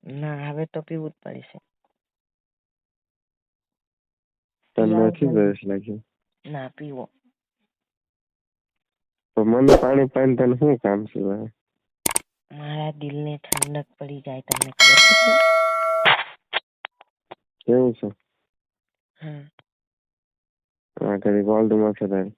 ના હવે તો પીવું જ પડશે. તને નથી તરસ લાગી? ના પીવો. તો મને પાણી પાઈને તને શું કામ છે? મારા દિલને ઠંડક પડી જાય તમને ખબર છે? કેવું છે? હા કદી કોલ્ડમાં છે તારે?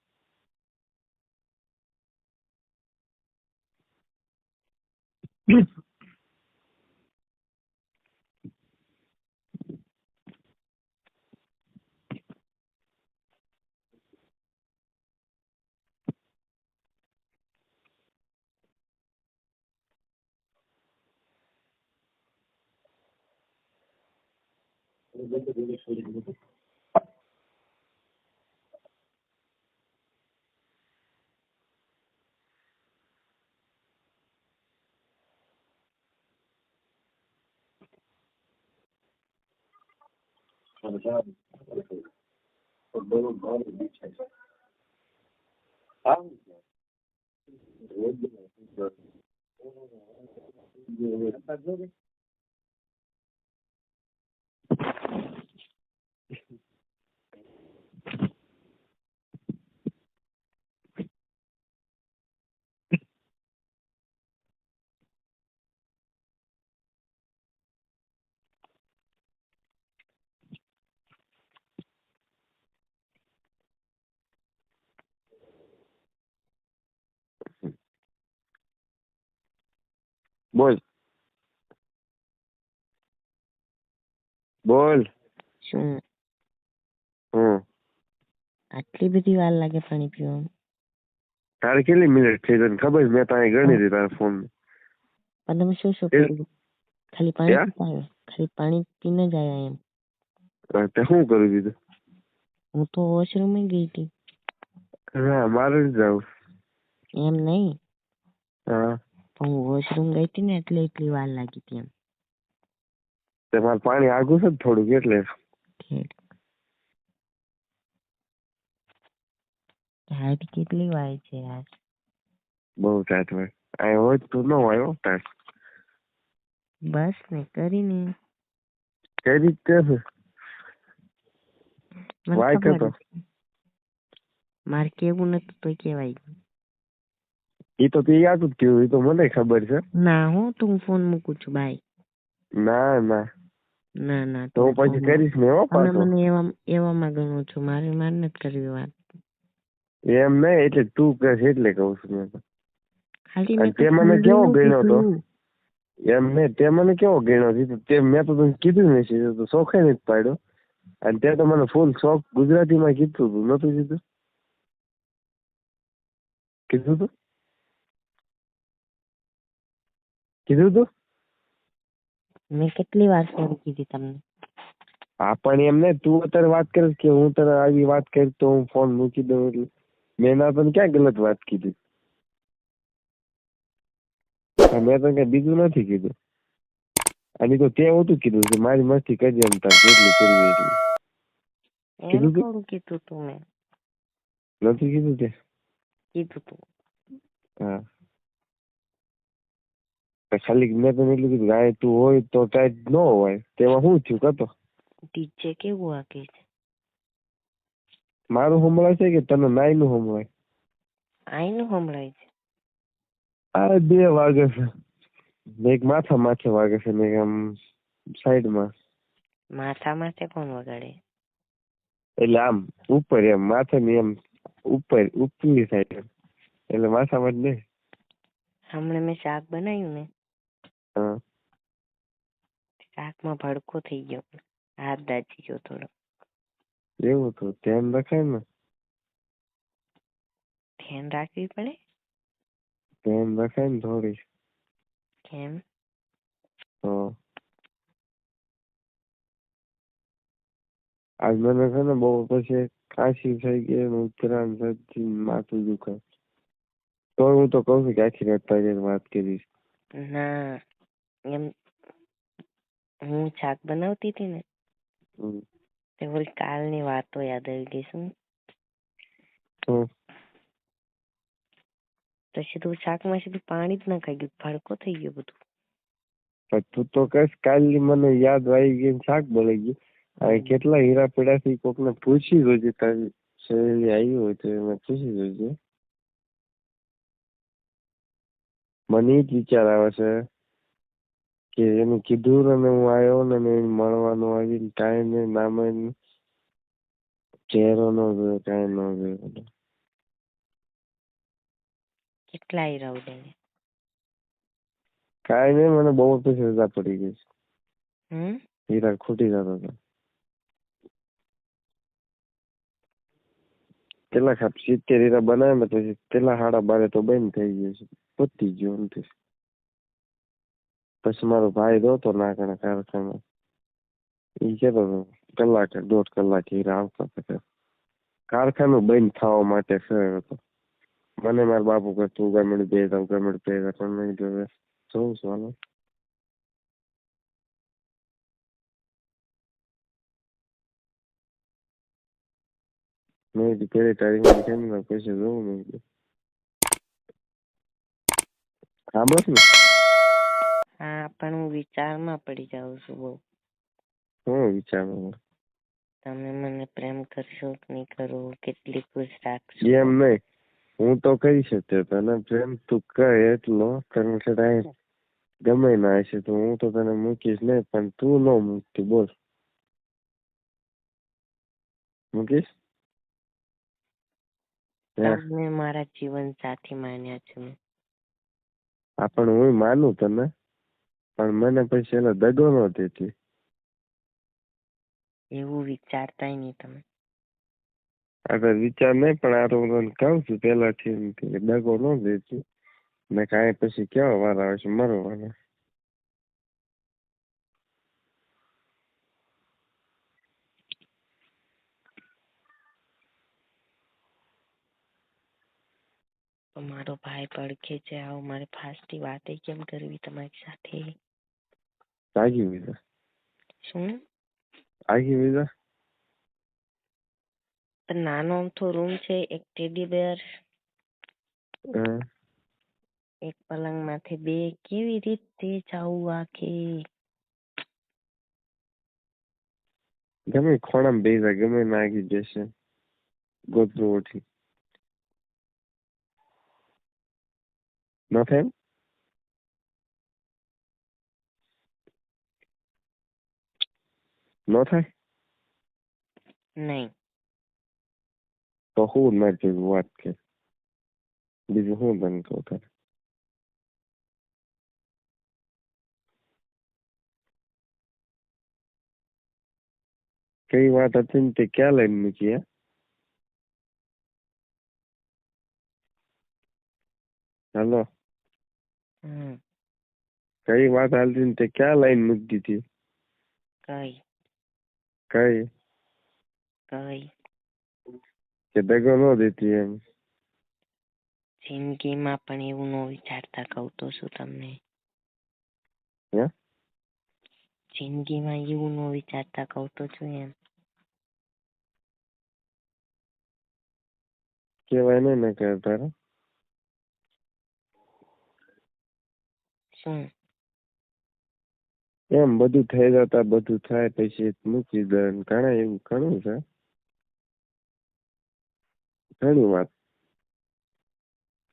બોલ બોલ. શું આટલી બધી વાર લાગે પાણી પીવામાં? તારે કેટલી મિનિટ થઈ તને ખબર? મેં તારે ગણી હતી તારા ફોન. પણ તમે શું શું કર્યું? ખાલી પાણી પીતા આવ્યા? ખાલી પાણી પીને જ આવ્યા એમ? તે શું કરી દીધું? હું તો વોશરૂમ ગઈ હતી. હા મારે જ જાઉં. એમ નહીં. હા હું વોશરૂમ ગઈ હતી ને એટલે એટલી વાર લાગી હતી એમ. મારે પાણી આગું છે થોડુંક એટલે. ટાઈટ કેટલી વાર છે યાર? બહુ ટાઈટ હોય. અહીં હોય તો ન હોય ટાઈટ. બસ ને કરીને કઈ રીતે છે? મને વાય ખબર કતો મારે કેવું નતું તો કેવાય. એ તો તે યાદ જ થયું. એ તો મને ખબર છે. ના હું તું ફોન મૂકું છું બાય. ના ના ના ના તો હું પછી કરીશ ને હો તમે પાછો. મને એવામાં ગણો છો. મારે નથી કરવી વાત. એમ નહીં એટલે તું કહે એટલે કઉ છું મેં તો. ખાલી અને મેં તો તે મને કેવો સાંભળીને ગણ્યો હતો? કીધું. એમ નહીં તે મને કેવો ગણ્યો હતો? તે મેં તો તને કીધું નહીં તો શોખે નથી પાડ્યો. અને તે તો મને ફૂલ શોખ ગુજરાતીમાં કીધું તું નતું કીધું? કીધું તું? કીધું તું? મેં કેટલી વાર સોરી કીધી તમને? હા પણ એમ નહીં તું અત્યારે વાત કરે કે હું તને આવી વાત કરી તો હું ફોન મૂકી દઉં એટલે મેં ના તને ક્યાં ગલત વાત કીધી? મેં તને કઈ બીજું નથી કીધું. અને તો તે હોતું કીધું કે મારી મસ્તી કરજે એમ તાર જેટલી કરવી એટલી. એમ કીધું તું? થોડું કીધું તું મેં. નથી કીધું તે? કીધું તું. હા ખાલી મેં તને એટલું કીધું આ તું હોય તો ટાઈટ ન હોય તેમાં શું થયું કતો? ડીજે કેવું વાગે છે? મારું સંભળાય છે કે તને નાઈ નું સંભળાય? આઈનું સંભળાય છે. આ 2 વાગે છે. એક માથા માથે વાગે છે ને આમ સાઈડમાં. માથા માથે કોણ વગાડે? એટલે આમ ઉપર એમ માથે ની એમ ઉપર ઉપરની સાઈડ એટલે માથામાં જ નહીં. હમણાં મેં શાક બનાવ્યું ને હા શાકમાં ભડકો થઈ ગયો. હાથ દાજી ગયો થોડો. એવું તો ધ્યાન રખાય ને. ધ્યાન રાખવી પડે. ધ્યાન રખાય ને થોડી. કેમ? તો આજ મને છે ને બહુ પછી કાશી થઈ ગઈ ઉત્તરાયણ થઈ માથું દુખાય. તો હું તો કઉ છું કે આખી રાત તારી વાત કરીશ. ના એમ હું શાક બનાવતી હતી ને તે વળી કાલની વાતો યાદ આવી ગઈ. શું તો સીધું શાકમાં સીધું પાણી જ ના ખાઈ ગયું. ભડકો થઈ ગયો બધું. પણ તું તો કઈશ કાલની મને યાદ આવી ગઈ ને શાક બળી ગયું. હવે કેટલા હીરા પડ્યા છે કોકને પૂછી જોજે, તારી સહેલી આવી હોય તો એને પૂછી જોજે. મને જ વિચાર આવે છે કે એને કીધું ને હું આવ્યો ને એને મળવાનું આવીને કાંઈ નહીં નામે ચહેરો ન જોયો, કાંઈ ન જોયું. કેટલા હીરા ઉડે? કાંઈ નહીં, મને બહુ પછી રજા પડી ગઈ છે. હીરા ખૂટી જતા હતા. કેટલા 70 હીરા બનાવ્યા ને પછી કેટલા 12.5 તો બંધ થઈ ગયું છે, પતી ગયું નથી. પછી મારો ભાઈ રોતો નાકણા કારખાના, એ કહેતો હતો કલાકે 1.5 કલાક હીરા આવતા હતા. કારખાનું બંધ થવા માટે સર હતો. મને મારા બાપુ કહે તું ગમે બે જાવ ગમે બે જાવ, પણ નહીં જોવે જોઉં છું હાલો. મેં પેલી તારીખ કેમ પૈસા જોવું નહીં. હા બસ ને. હા પણ હું વિચારમાં પડી જાઉં છું બહુ. હું વિચારમાં? તમે મને પ્રેમ કરશો કે નહીં કરો, કેટલી ખુશ રાખશો? એમ નહીં, હું તો કહી શકતો તને પ્રેમ તું કહે એટલો તને છતાં ગમે ના હશે તો હું તો તને મૂકીશ નહીં, પણ તું ન મૂકતી બોલ. મૂકીશ? તમને મારા જીવન સાથી માન્યા છે. હા પણ હું માનું તને, પણ મને પછી એનો દગો ન દેતી. એવું વિચારતાય નહીં તમે. આ વિચાર નહીં, પણ આ તો હું તને કહું છું પેલાથી દગો ન દેતી ને કાંઈ પછી કેવા વારા આવે છે મરવાના. તો મારો ભાઈ પડખે છે, આવો મારે ફાસ્ટથી વાતે કેમ કરવી તમારી સાથે? આગી વિઝા. શું? આગી વિઝા. નાનો અમથો રૂમ છે, એક ટેડી બેર, એક પલંગ માથે બે, કેવી રીતે જાવું આખે? ગમે ખોણામાં બેસા ગમે નાગી જશે ગોતરું ઓછી ન થાય. ન થાય નહીં તો હું ના જેવી વાત કે બીજું શું તને કહું તારે? કઈ વાત હતી ને તે ક્યાં લઈને મૂકી? હાલો, કઈ વાત હાલતી ને તે ક્યાં લાઈન મૂકી દીધી? કઈ કઈ કઈ કે દગો ન દેતી એમ? જિંદગીમાં પણ એવું ન વિચારતા કહું તો શું તમને? જિંદગીમાં એવું ન વિચારતા કહું તો છું એમ. કેવાય નહીં ને કે તારે શું એમ બધું થઈ જતા બધું થાય પછી મૂકી દે ઘણા એવું ઘણું છે,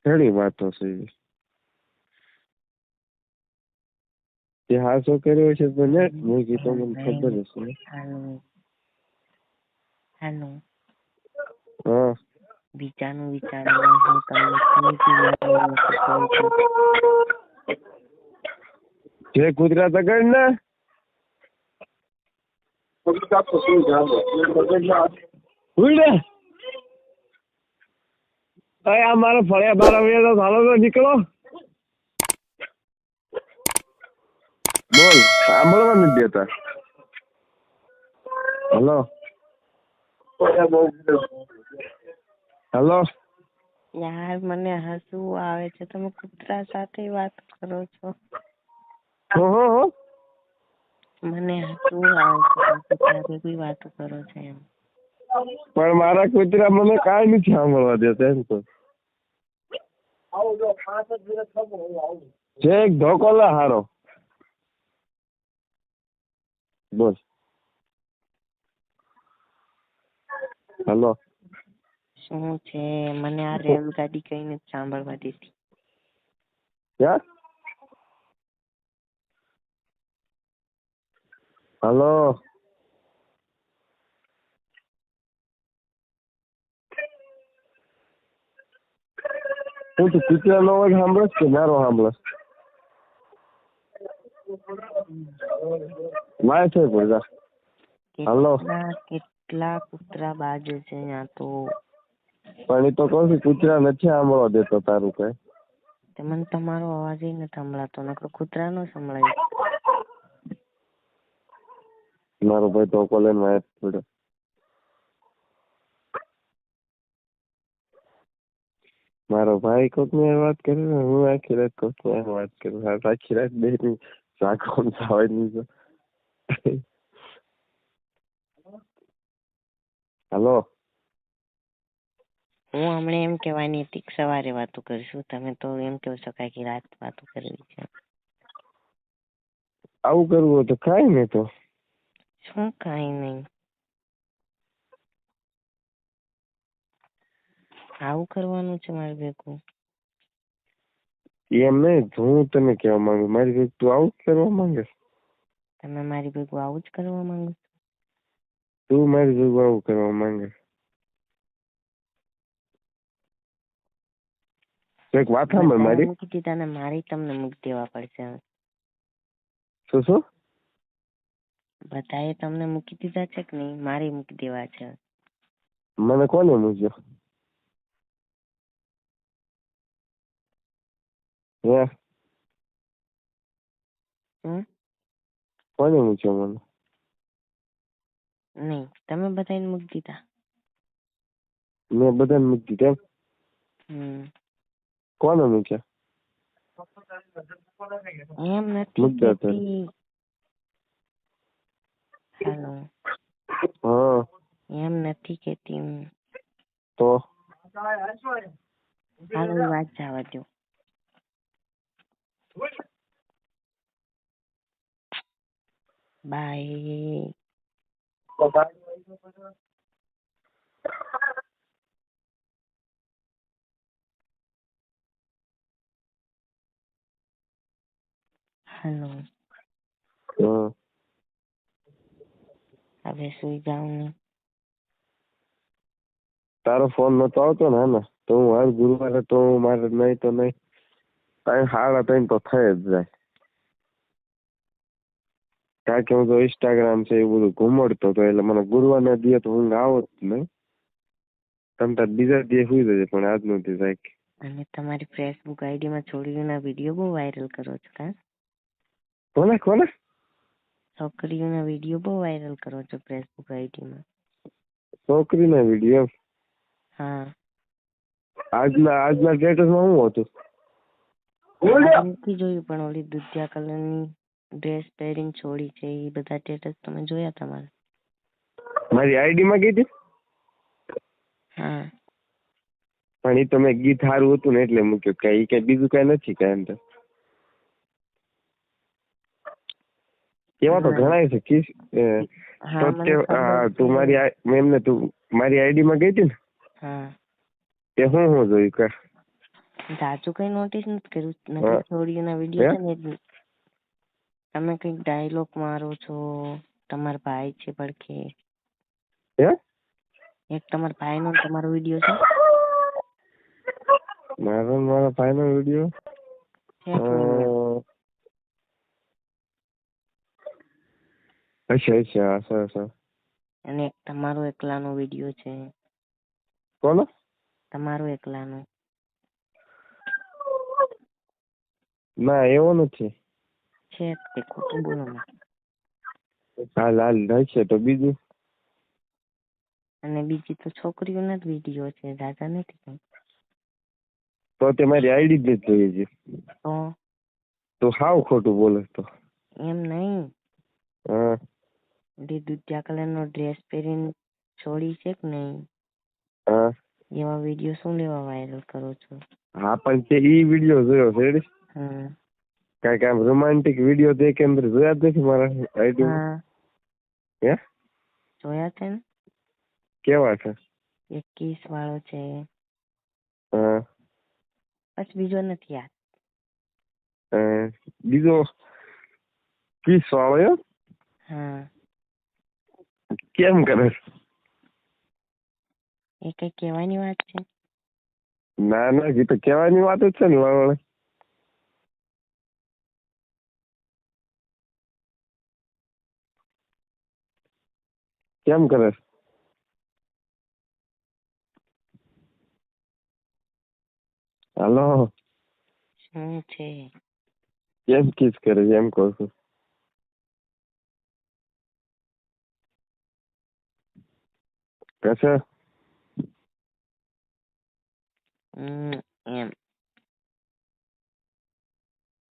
ઘણી વાતો છે. તે હાસો કર્યો છે તો નેટ મૂકી તો મને ખબર હશે. હાલો હા બીજાનું વિચારીને હું તમને જે ગુજરાત આગળ ને આ મારે ફળ્યા 12 વાગ્યા હાલો તો નીકળો. બોલ સાંભળવા નથી દેતા. હલો હલો યાર મને હસવું આવે છે, તમે કૂતરા સાથે વાત કરો છો. મને હસવું આવે છે, કૂતરા ભેગી વાતો કરો છો એમ. પણ મારા કૂતરા મને કાંઈ નથી સાંભળવા દેતા એમ તો. જે એક ધોકો લે હારો. બોલ. હાલો. શું છે? મને આ રેલગાડી કઈ નથી સાંભળવા દેતી. ક્યાં? હાલો. તું કૂતરાનો અવાજ સાંભળસ કે મારો સાંભળસ? વાય છે બધા. હાલો. કેટલા કૂતરા બાજુ છે અહીંયા તો. પણ એ તો કહું છું કૂતરા નથી સાંભળવા દેતો તારું કઈ. મને તમારો અવાજ નથી સંભળાતો, નકર કૂતરા નો સંભળાય. મારો ભાઈ તો કોલેજ માં પડ્યો. મારો ભાઈ કોક ની વાત કરે ને હું આખી રાત કોક ની વાત કરું. આખી રાત બે ની સાકોન થવા નહીં. હાલો. હું હમણાં એમ કહેવાની હતી કે સવારે વાતો કરીશું, તમે તો એમ કહો છો કે આખી રાત વાતો કરવી છે. આવું કરવું હોય તો કાઈ નહીં તો. શું કાઈ નહીં? આવું કરવાનું છે મારે ભેગું? એમ નહીં, હું તને કહેવા માંગુ મારી ભેગું તું આવું જ કરવા માંગે? તમે મારી ભેગું આવું જ કરવા માંગો? તું મારી ભેગું આવું કરવા માંગે? એક વાત સાંભળ મારી. મૂકી દીધા ને મારી તમને મૂકી દેવા પડશે. શું? બધાએ તમને મૂકી દીધા છે કે નહીં? મારી મૂકી દેવા છે. મને કોને મૂક્યો? કોને મૂક્યો મને? નહીં, તમે બધાને મૂકી દીધા. મેં બધાને મૂકી દીધા. કોને મૂક્યા? એમ નથી કહેતી. હાલો. હા. એમ નથી કહેતી હું. તો હાલો વાત જવા દો. બાય. હાલો. હવે સુઈ જાઉં ને. તારો ફોન નતો આવતો ને તો હું હાલ ગુરુવારે તો મારે નહીં તો નહીં 3:30 તો થઈ જ જાય. કારણ કે હું તો ઇન્સ્ટાગ્રામ છે એ બધું ઘુમડતો હતો એટલે મને ગુરુવારના દિવસે તો ઊંઘ આવો જ નહીં. તમે તાર બીજા દિવસે સુઈ જશે પણ આજનો દિવસ જાય. અને તમારી ફેસબુક આઈડીમાં છોકરીઓના વિડીયો બહુ વાયરલ કરો છો કા? કોને? છોકરીઓના વિડીયો બહુ વાયરલ કરો છો ફેસબુક આઈડીમાં. છોકરીના વિડીયો? હા. આજના સ્ટેટસમાં શું હતું? નથી જોયું પણ ઓલી દુધિયા કલરની ડ્રેસ પહેરીને છોડી છે એ બધા સ્ટેટસ તમે જોયા તમારે? મારી આઈડીમાં ગઈ હતી? હા. પણ એ તો મેં ગીત સારું હતું ને એટલે મૂક્યું. કઈ બીજું કઈ નથી કઈ એમ તો. એમાં તો ઘણા છે તું મારી આઈડી માં ગઈ હતી ને? હા. તે હું જોયું કે સાચું કઈ નોટિસ નથી કર્યું. છોડીઓના વિડીયો છે ને તમે કઈક ડાયલોગ મારો છો. તમારા ભાઈ છે પડખે. એક તમારા ભાઈ નો તમારો વિડીયો છે? મારા ભાઈ નો વિડીયો અચ્છા. અને એક તમારો એકલાનો વિડીયો છે. કોનો? તમારો એકલાનો. ના એવો નથી. છે તે ખોટું બોલો ને. હાલ છે તો બીજું. અને બીજી તો છોકરીઓના જ વિડીયો છે, દાદા નથી. તો તે મારી આઈડી જ નથી જોઈએ છે. તો હાવ ખોટું બોલે તો. એમ નહીં. હા. દૂધિયા કલરનો ડ્રેસ પહેરીને છોડી છે કે નહીં? હા. એવા વિડીયો શું લેવા વાયરલ કરો છો? હા પણ તે ઈ વિડીયો જોયો છે. કાંઈક આમ રોમાન્ટિક વિડીયો તે કે અંદર જોયા જ નથી મારા આઈડી. હે જોયા છે ને? કેવા છે? એક કિસ વાળો છે, હા બસ બીજો નથી યાદ. બીજો કિસ વાળો એમ? હા, કેમ કરે છે? એ કઈ કહેવાની વાત છે? ના ના, એ તો કહેવાની વાત જ છે ને વાળો. કેમ કરે છે? હાલો, શું છે? કેમ કિસ કરે છે એમ કહું છું. કશે એમ.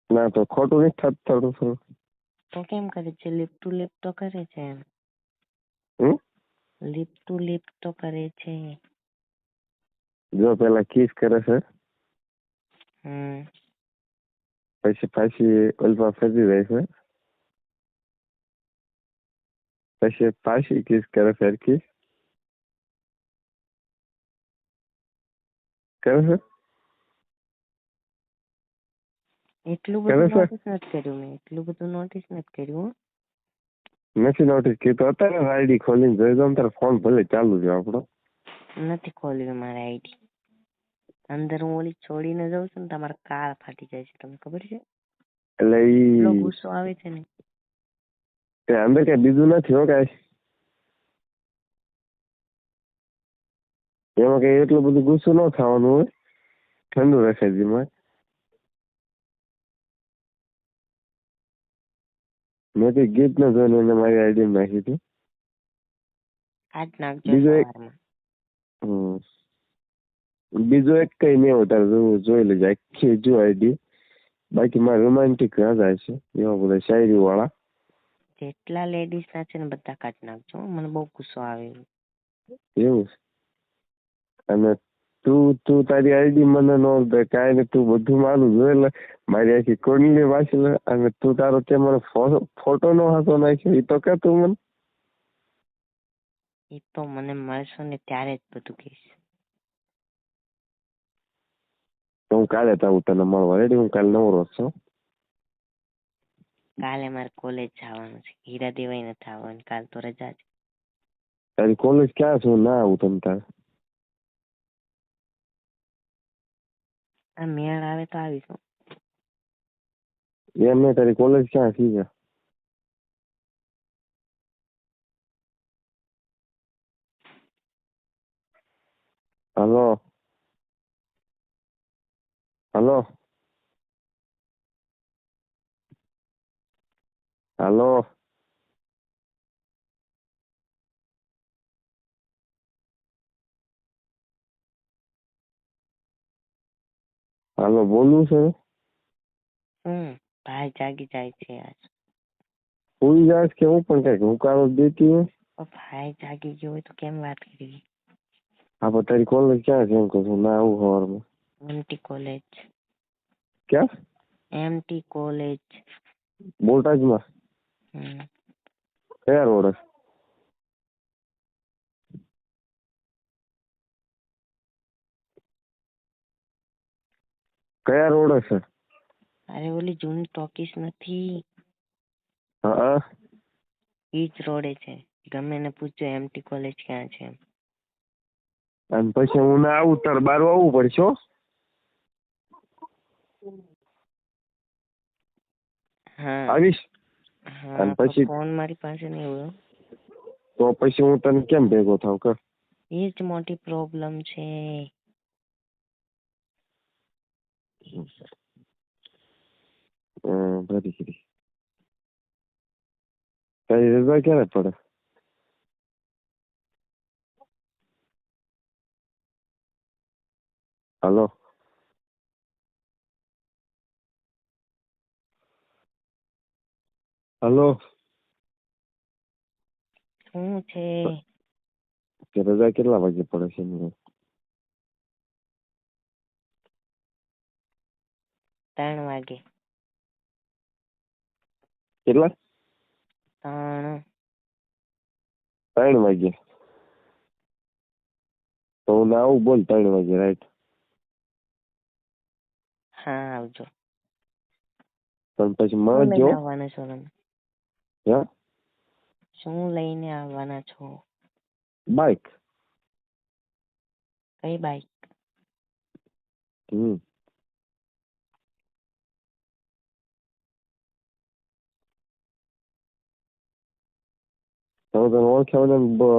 ના તો ખોટું નહીં થતું થોડું. તો કેમ કરે છે? લિપ ટુ લિપ તો કરે છે એમ. હમ લિપ ટુ લિપ તો કરે છે. જો પેલા કિસ કરે છે, પછી પાછી ઓલમાં ફરી રહે છે, પછી પાછી કિસ કરે ફેરકી કરે છે. એટલું કરે બધું છે નોટિસ નથી કર્યું મેં. એટલું બધું નોટિસ નથી કર્યું. નથી નોટિસ કીધું. અત્યારે આઈડી ખોલીને જોઈ દો ને, તારો ફોન ભલે ચાલુ છે આપણો. નથી ખોલ્યું મારી આઈડી. અંદર હું ઓલી છોડીને જાઉં છું ને, તમારા કાળ ફાટી જાય છે. તમને ખબર છે? એટલે એટલો ઈ ગુસ્સો આવે છે ને. અંદર કઈ બીજું નથી હો કઈ. એમાં કઈ એટલું બધું ગુસ્સો ન થવાનું હોય. ઠંડુ રાખે જીમાં. મેં તો ગીત ન જોઈને એને મારી આઈડી નાખી હતી. આજ નાખજો બીજો એક સવારમાં. બીજો એક કઈ નહીં વધારે જોઈ લેજે આખી જો આઈડી. બાકી મારે રોમાન્ટિક રાજા છે એવા બધા શાયરી વાળા. જેટલા લેડીઝ ના છે ને બધા કાઢી નાખજો. મને બહુ ગુસ્સો આવે. એવું છે. અને તું તારી આઈડી મને નો દે કાંઈ ને, તું બધું મારું જોઈ લે. મારી આખી કુંડલી વાંચી લે. અને તું તારો તે મને ફોટો નો હતો નાખ્યો એ તો કે તું મને. એ તો મને મળશો ને ત્યારે જ બધું કહીશ. હું કાલે તાવું તને મળવા રેડી. હું કાલે નવરો છું. કાલે મારે કોલેજ જવાનું છે. હીરા દેવાય નથી આવવાનું. કાલ તો રજા છે. તારી કોલેજ ક્યાં છે? હું ના આવું તમ તારે. આ મેળ આવે તો આવીશું. એમ નહીં, તારી કોલેજ ક્યાં છે? હલો હલો હલો હાલો, બોલવું છે? ભાઈ જાગી જાય છે આજ. સુઈ જાય કે હું પણ કઈક હુંકારો દેતી હોય. ભાઈ જાગી ગયો હોય તો કેમ વાત કરી? હા, પણ તારી કોલેજ ક્યાં છે એમ કહું છું. ના આવું સવારમાં. MT college. ક્યાં? MT college. બોટાદમાં? કયા રોડ? કયા રોડ છે? અરે ઓલી જૂની ટોકીસ નથી? હા. ઈ જ રોડે છે. ગમે એને પૂછજો એમટી કોલેજ ક્યાં છે એમ. અને પછી હું ના આવું તાર બાર આવવું પડશે. હા આવીશ. અને હા, પછી ફોન મારી પાસે નહીં હોય. તો પછી હું તને કેમ ભેગો થાવ કર? એ જ મોટી પ્રોબ્લેમ છે. બરી કરી. તારી રજા ક્યારે પડે? Hello hello. શું છે? રજા કેટલા વાગે પડે છે? 3 વાગે. કેટલા? 3. 3 વાગે તો હું ના આવું બોલ 3 વાગે રાઈટ હા આવજો. પણ પછી શું માં લઈને જો આવવાના છો તમે? હા શું લઈને આવવાના છો? બાઈક કઈ બાઈક? હમ તમે તને ઓળખ્યા વગર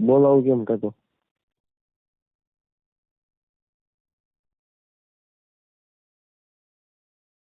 બોલાવું કેમ કાતો